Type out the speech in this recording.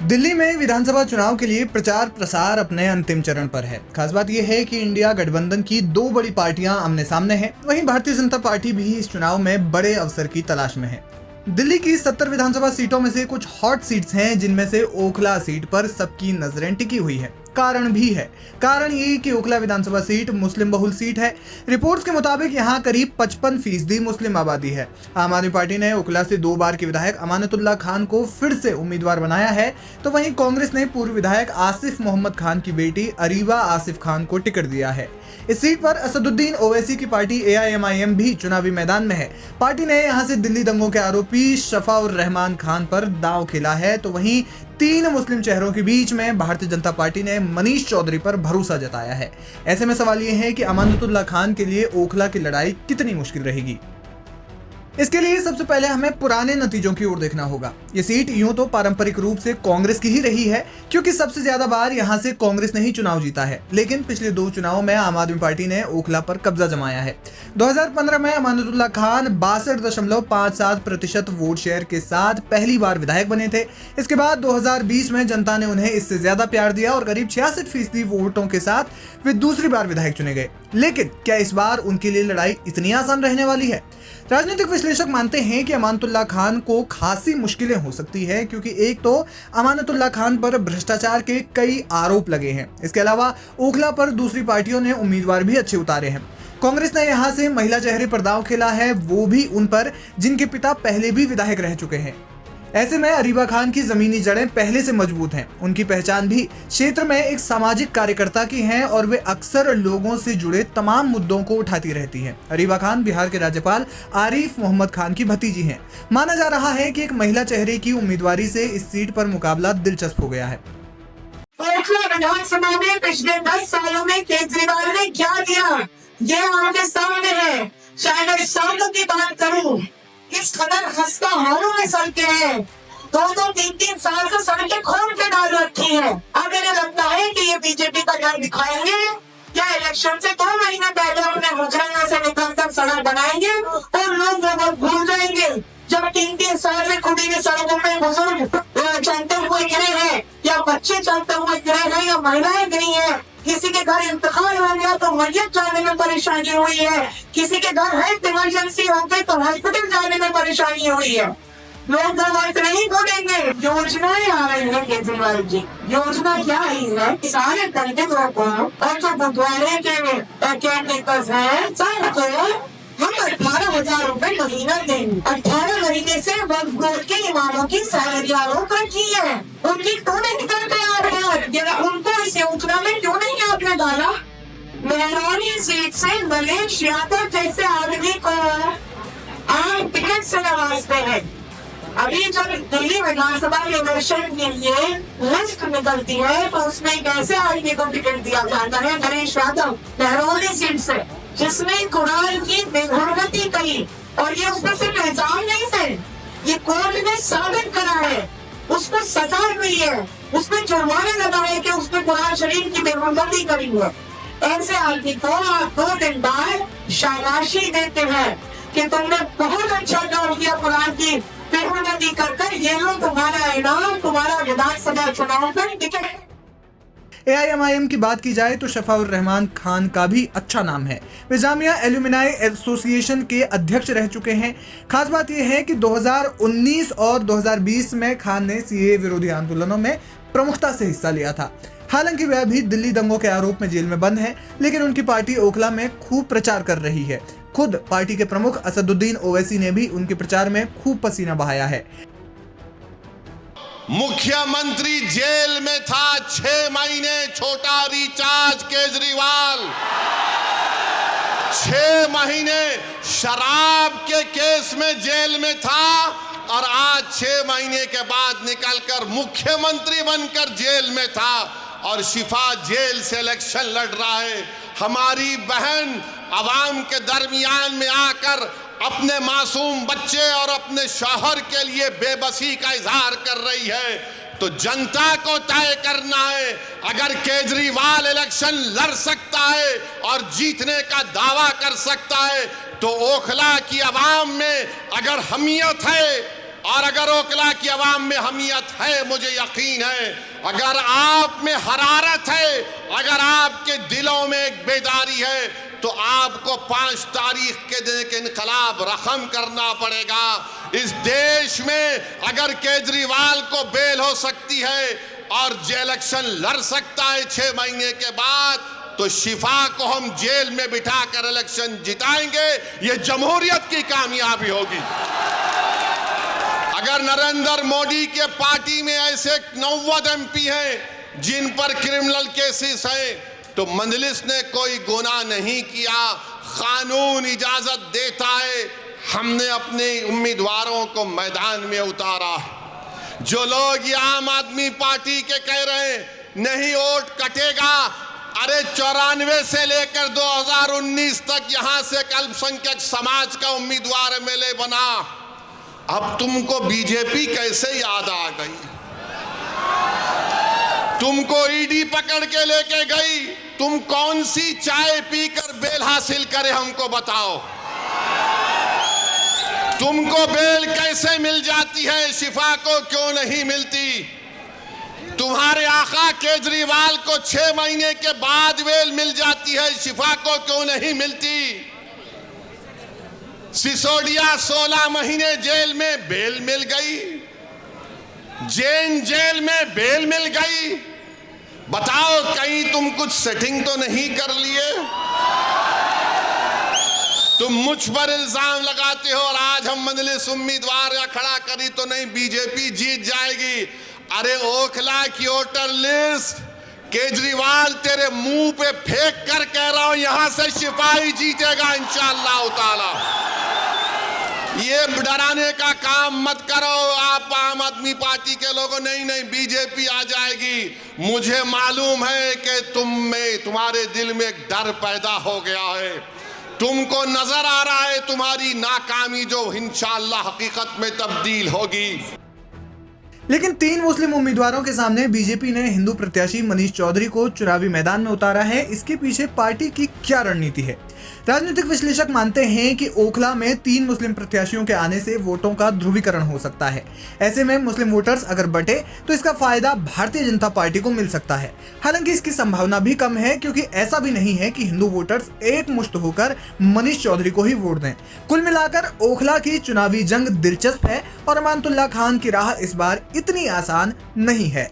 दिल्ली में विधानसभा चुनाव के लिए प्रचार प्रसार अपने अंतिम चरण पर है। खास बात यह है कि इंडिया गठबंधन की दो बड़ी पार्टियां आमने सामने हैं। वहीं भारतीय जनता पार्टी भी इस चुनाव में बड़े अवसर की तलाश में है। दिल्ली की 70 विधानसभा सीटों में से कुछ हॉट सीट्स हैं, जिनमें से ओखला सीट पर सबकी नजरें टिकी हुई है। कारण भी है। कारण ये कि ओखला विधानसभा सीट मुस्लिम बहुल सीट है। रिपोर्ट्स के मुताबिक यहाँ करीब 55% मुस्लिम आबादी है। आम आदमी पार्टी ने ओखला से 2 बार के विधायक अमानतुल्लाह खान को फिर से उम्मीदवार बनाया है, तो वहीं कांग्रेस ने पूर्व विधायक आसिफ मोहम्मद खान की बेटी अरीबा आसिफ खान को टिकट दिया है। इस सीट पर असदुद्दीन ओवैसी की पार्टी AIMIM भी चुनावी मैदान में है। पार्टी ने यहां से दिल्ली दंगों के आरोपी शफाउर रहमान खान पर दांव खेला है, तो वहीं 3 मुस्लिम चेहरों के बीच में भारतीय जनता पार्टी ने मनीष चौधरी पर भरोसा जताया है। ऐसे में सवाल यह है कि अमानतुल्लाह खान के लिए ओखला की लड़ाई कितनी मुश्किल रहेगी। इसके लिए सबसे पहले हमें पुराने नतीजों की ओर देखना होगा। ये सीट यूं तो पारंपरिक रूप से कांग्रेस की ही रही है, क्योंकि सबसे ज्यादा बार यहां से कांग्रेस ने ही चुनाव जीता है। लेकिन पिछले 2 चुनावों में आम आदमी पार्टी ने ओखला पर कब्जा जमाया है। 2015 में अमानतुल्लाह खान 62.57% वोट शेयर के साथ पहली बार विधायक बने थे। इसके बाद 2020 में जनता ने उन्हें इससे ज्यादा प्यार दिया और करीब 66% वोटों के साथ वे दूसरी बार विधायक चुने गए। लेकिन क्या इस बार उनके लिए लड़ाई इतनी आसान रहने वाली है? राजनीतिक विश्लेषक मानते हैं कि अमानतुल्लाह खान को खासी मुश्किलें हो सकती है, क्योंकि एक तो अमानतुल्लाह खान पर भ्रष्टाचार के कई आरोप लगे हैं। इसके अलावा ओखला पर दूसरी पार्टियों ने उम्मीदवार भी अच्छे उतारे हैं। कांग्रेस ने यहां से महिला चेहरे पर दांव खेला है, वो भी उन पर जिनके पिता पहले भी विधायक रह चुके हैं। ऐसे में अरीबा खान की जमीनी जड़ें पहले से मजबूत हैं। उनकी पहचान भी क्षेत्र में एक सामाजिक कार्यकर्ता की है और वे अक्सर लोगों से जुड़े तमाम मुद्दों को उठाती रहती हैं। अरीबा खान बिहार के राज्यपाल आरिफ मोहम्मद खान की भतीजी हैं। माना जा रहा है कि एक महिला चेहरे की उम्मीदवारी से इस सीट पर मुकाबला दिलचस्प हो गया है। विधानसभा में पिछले 10 सालों में केजरीवाल ने क्या किया, ये आपके सामने है। शायद मैं सालों की बात करूं, इस कदर खस्ता हालों में सड़कें हैं, 2-3 साल से सड़कें खोल के डाल रखी हैं। अब इन्हें लगता है कि ये बीजेपी का डर दिखाएंगे या इलेक्शन से 2 महीने पहले अपने मुजरना से निकलकर सड़क बनाएंगे और लोग वो भूल जाएंगे जब 3 साल से खुदी की सड़कों में बुजुर्ग चलते हुए गिरे हैं, या बच्चे चलते हुए गिरे हैं, या महिलाएं गिरी हैं। किसी के घर इंतकाल हो गया तो मैयत जाने में परेशानी हुई है। किसी के घर हेल्थ इमरजेंसी हो गई तो हॉस्पिटल जाने में परेशानी हुई है। लोग वो वक्त नहीं भूलेंगे। योजनाएं आ रही है केजरीवाल जी। योजना क्या ही है, सारे दलितों को और जो गुरुद्वारे के केयरटेकर्स हैं सबको हम 18,000 रुपए महीना देंगे। 18 महीने से वक्फ बोर्ड के इमामों की सैलरियां रोक रखी है। उनकी क्यों नहीं निकल के आ रहे हैं? उनको इस योजना में क्यों नहीं आपने डाला? मेहरानी सीट से नरेश यादव जैसे आदमी को आप टिकट से नवाजते हैं। अभी जब दिल्ली विधानसभा के इलेक्शन के लिए लिस्ट निकलती है तो उसमें एक ऐसे आदमी को टिकट दिया जाता है, नरेश यादव, मेहरानी सीट से, जिसने कुरान की बेहुरमती करी। और ये उसमें सिर्फ इल्जाम नहीं थे, ये कोर्ट ने साबित करा है, उसको सजा हुई है, उसने जुर्माने लगाए कि उसने कुरान शरीफ की बेहुरमती करी है। ऐसे आदमी को आप 2 दिन बाद शाबाशी देते हैं कि तुमने बहुत अच्छा काम किया कुरान की बेहुरमती कर, ये लो तुम्हारा इनाम, तुम्हारा विधानसभा चुनाव पर टिकट। AIMIM की बात की जाए तो शफाउर रहमान खान का भी अच्छा नाम है। वे जामिया एल्यूमिनाई एसोसिएशन के अध्यक्ष रह चुके हैं। खास बात यह है कि 2019 और 2020 में खान ने CAA विरोधी आंदोलनों में प्रमुखता से हिस्सा लिया था। हालांकि वे अभी दिल्ली दंगों के आरोप में जेल में बंद हैं, लेकिन उनकी पार्टी ओखला में खूब प्रचार कर रही है। खुद पार्टी के प्रमुख असदुद्दीन ओवैसी ने भी उनके प्रचार में खूब पसीना बहाया है। मुख्यमंत्री जेल में था 6 महीने, छोटा रिचार्ज केजरीवाल 6 महीने शराब के केस में जेल में था और आज 6 महीने के बाद निकलकर मुख्यमंत्री बनकर जेल में था और शिफा जेल से इलेक्शन लड़ रहा है। हमारी बहन आवाम के दरमियान में आकर अपने मासूम बच्चे और अपने शौहर के लिए बेबसी का इजहार कर रही है, तो जनता को तय करना है। अगर केजरीवाल इलेक्शन लड़ सकता है और जीतने का दावा कर सकता है, तो ओखला की आवाम में अगर हमियत है, और अगर ओखला की आवाम में हमीयत है, मुझे यकीन है, अगर आप में हरारत है, अगर आपके दिलों में एक बेदारी है, तो आपको 5 तारीख के दिन के इनकलाब रकम करना पड़ेगा। इस देश में अगर केजरीवाल को बेल हो सकती है और इलेक्शन लड़ सकता है 6 महीने के बाद, तो शिफा को हम जेल में बिठाकर इलेक्शन जिताएंगे। ये जमहूरियत की कामयाबी होगी। अगर नरेंद्र मोदी के पार्टी में ऐसे 90 MP हैं जिन पर क्रिमिनल केसेस हैं, तो मजलिस ने कोई गुनाह नहीं किया, कानून इजाजत देता है। हमने अपने उम्मीदवारों को मैदान में उतारा। जो लोग ये आम आदमी पार्टी के कह रहे हैं नहीं वोट कटेगा, अरे 94 से लेकर 2019 तक यहां से अल्पसंख्यक समाज का उम्मीदवार MLA बना। अब तुमको बीजेपी कैसे याद आ गई? तुमको ईडी पकड़ के लेके गई। तुम कौन सी चाय पीकर बेल हासिल करे, हमको बताओ। तुमको बेल कैसे मिल जाती है, शिफा को क्यों नहीं मिलती? तुम्हारे आका केजरीवाल को 6 महीने के बाद बेल मिल जाती है, शिफा को क्यों नहीं मिलती? सिसोदिया 16 महीने जेल में बेल मिल गई, जैन जेल में बेल मिल गई। बताओ कहीं तुम कुछ सेटिंग तो नहीं कर लिए? तुम मुझ पर इल्जाम लगाते हो और आज हम मजलिस उम्मीदवार या खड़ा करी तो नहीं बीजेपी जीत जाएगी। अरे ओखला की वोटर लिस्ट केजरीवाल तेरे मुंह पे फेंक कर कह रहा हूं, यहां से सिपाही जीतेगा इंशाअल्लाह ताला। ये डराने का काम मत करो आप आम आदमी पार्टी के लोगों। नहीं बीजेपी आ जाएगी। मुझे मालूम है कि तुम्हारे दिल में एक डर पैदा हो गया है। तुमको नजर आ रहा है तुम्हारी नाकामी जो इंशाअल्लाह हकीकत में तब्दील होगी। लेकिन 3 मुस्लिम उम्मीदवारों के सामने बीजेपी ने हिंदू प्रत्याशी मनीष चौधरी को चुनावी मैदान में उतारा है। इसके पीछे पार्टी की क्या रणनीति है? राजनीतिक विश्लेषक मानते हैं कि ओखला में 3 मुस्लिम प्रत्याशियों के आने से वोटों का ध्रुवीकरण हो सकता है। ऐसे में मुस्लिम वोटर्स अगर बटे तो इसका फायदा भारतीय जनता पार्टी को मिल सकता है। हालांकि इसकी संभावना भी कम है, क्योंकि ऐसा भी नहीं है कि हिंदू वोटर्स एक मुश्त होकर मनीष चौधरी को ही वोट दें। कुल मिलाकर ओखला की चुनावी जंग दिलचस्प है और अमानतुल्लाह खान की राह इस बार इतनी आसान नहीं है।